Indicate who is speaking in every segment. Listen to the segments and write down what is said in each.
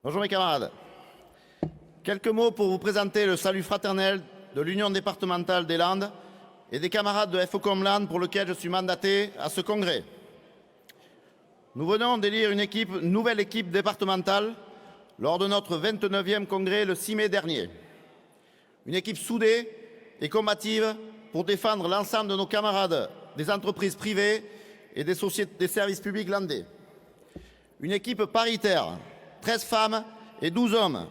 Speaker 1: Bonjour mes camarades. Quelques mots pour vous présenter le salut fraternel de l'Union départementale des Landes et des camarades de FOCOM Landes pour lequel je suis mandaté à ce congrès. Nous venons d'élire une nouvelle équipe départementale lors de notre 29e congrès le 6 mai dernier. Une équipe soudée et combative pour défendre l'ensemble de nos camarades des entreprises privées et des services publics landais. Une équipe paritaire, 13 femmes et 12 hommes.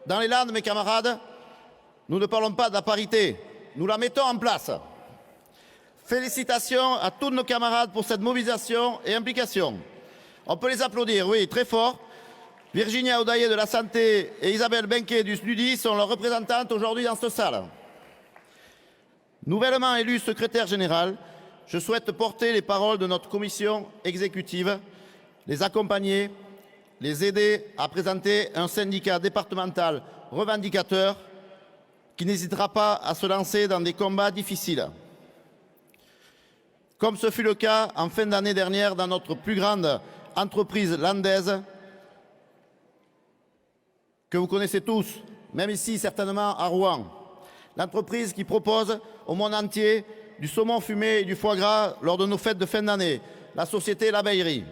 Speaker 1: Dans les Landes, mes camarades, nous ne parlons pas de la parité, nous la mettons en place. Félicitations à tous nos camarades pour cette mobilisation et implication. On peut les applaudir, oui, très fort. Virginia Audaillé de la Santé et Isabelle Benquet du SNUDI sont leurs représentantes aujourd'hui dans cette salle. Nouvellement élu secrétaire général, je souhaite porter les paroles de notre commission exécutive, les accompagner, les aider à présenter un syndicat départemental revendicateur qui n'hésitera pas à se lancer dans des combats difficiles. Comme ce fut le cas en fin d'année dernière dans notre plus grande entreprise landaise, que vous connaissez tous, même ici certainement à Rouen. L'entreprise qui propose au monde entier du saumon fumé et du foie gras lors de nos fêtes de fin d'année, la société L'Abeillerie.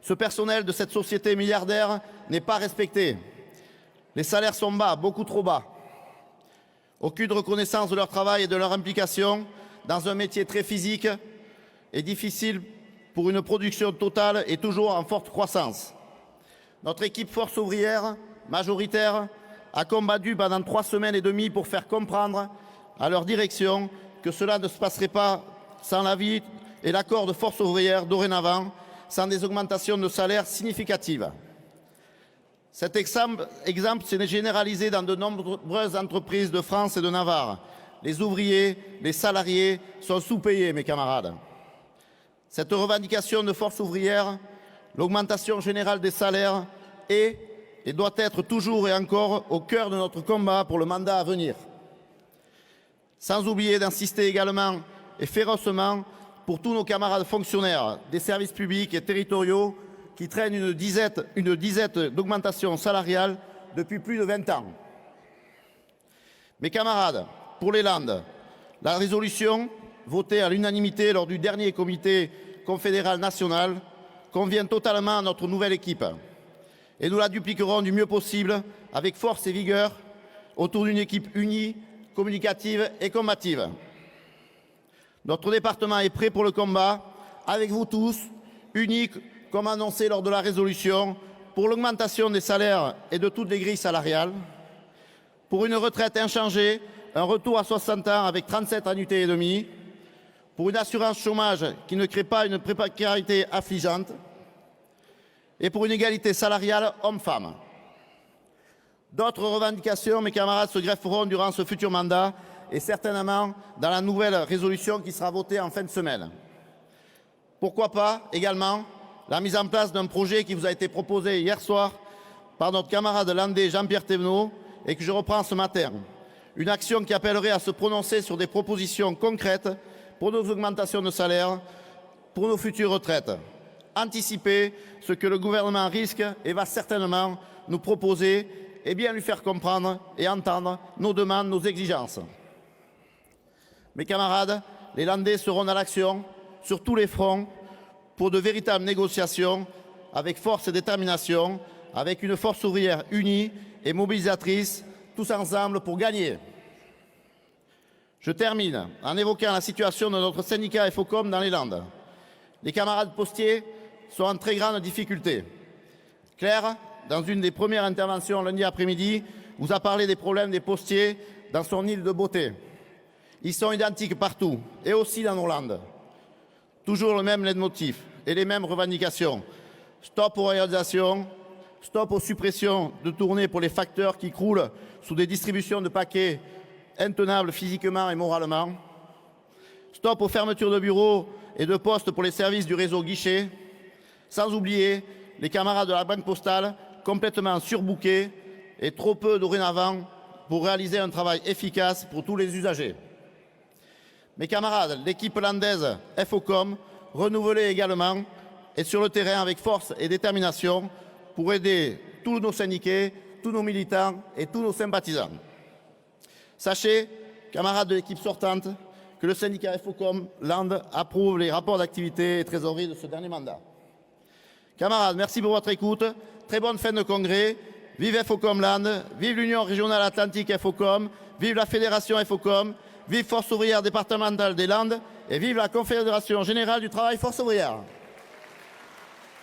Speaker 1: Ce personnel de cette société milliardaire n'est pas respecté. Les salaires sont bas, beaucoup trop bas. Aucune reconnaissance de leur travail et de leur implication dans un métier très physique et difficile pour une production totale et toujours en forte croissance. Notre équipe force ouvrière, majoritaire, a combattu pendant 3 semaines et demie pour faire comprendre à leur direction que cela ne se passerait pas sans l'avis et l'accord de force ouvrière dorénavant, sans des augmentations de salaire significatives. Cet exemple s'est généralisé dans de nombreuses entreprises de France et de Navarre. Les ouvriers, les salariés sont sous-payés, mes camarades. Cette revendication de force ouvrière, l'augmentation générale des salaires est et doit être toujours et encore au cœur de notre combat pour le mandat à venir. Sans oublier d'insister également et férocement pour tous nos camarades fonctionnaires des services publics et territoriaux qui traînent une disette d'augmentation salariale depuis plus de 20 ans. Mes camarades, pour les Landes, la résolution votée à l'unanimité lors du dernier comité confédéral national convient totalement à notre nouvelle équipe. Et nous la dupliquerons du mieux possible avec force et vigueur autour d'une équipe unie, communicative et combative. Notre département est prêt pour le combat, avec vous tous, unis comme annoncé lors de la résolution, pour l'augmentation des salaires et de toutes les grilles salariales, pour une retraite inchangée, un retour à 60 ans avec 37 annuités et demie, pour une assurance chômage qui ne crée pas une précarité affligeante, et pour une égalité salariale homme-femme. D'autres revendications, mes camarades, se grefferont durant ce futur mandat et certainement dans la nouvelle résolution qui sera votée en fin de semaine. Pourquoi pas également la mise en place d'un projet qui vous a été proposé hier soir par notre camarade landais Jean-Pierre Thévenot et que je reprends ce matin. Une action qui appellerait à se prononcer sur des propositions concrètes pour nos augmentations de salaire, pour nos futures retraites. Anticiper ce que le gouvernement risque et va certainement nous proposer et bien lui faire comprendre et entendre nos demandes, nos exigences. Mes camarades, les Landais seront dans l'action sur tous les fronts pour de véritables négociations avec force et détermination, avec une force ouvrière unie et mobilisatrice, tous ensemble pour gagner. Je termine en évoquant la situation de notre syndicat FOCOM dans les Landes. Les camarades postiers sont en très grande difficulté. Claire, dans une des premières interventions lundi après-midi, vous a parlé des problèmes des postiers dans son île de beauté. Ils sont identiques partout, et aussi dans nos Landes. Toujours le même leitmotiv et les mêmes revendications. Stop aux réalisations, stop aux suppressions de tournées pour les facteurs qui croulent sous des distributions de paquets intenables physiquement et moralement. Stop aux fermetures de bureaux et de postes pour les services du réseau guichet. Sans oublier les camarades de la Banque Postale complètement surbookés et trop peu dorénavant pour réaliser un travail efficace pour tous les usagers. Mes camarades, l'équipe landaise FOCOM, renouvelée également, est sur le terrain avec force et détermination pour aider tous nos syndiqués, tous nos militants et tous nos sympathisants. Sachez, camarades de l'équipe sortante, que le syndicat FOCOM Land approuve les rapports d'activité et trésorerie de ce dernier mandat. Camarades, merci pour votre écoute. Très bonne fin de congrès. Vive FOCOM Land, vive l'Union régionale atlantique FOCOM, vive la Fédération FOCOM, vive Force ouvrière départementale des Landes et vive la Confédération générale du travail Force ouvrière.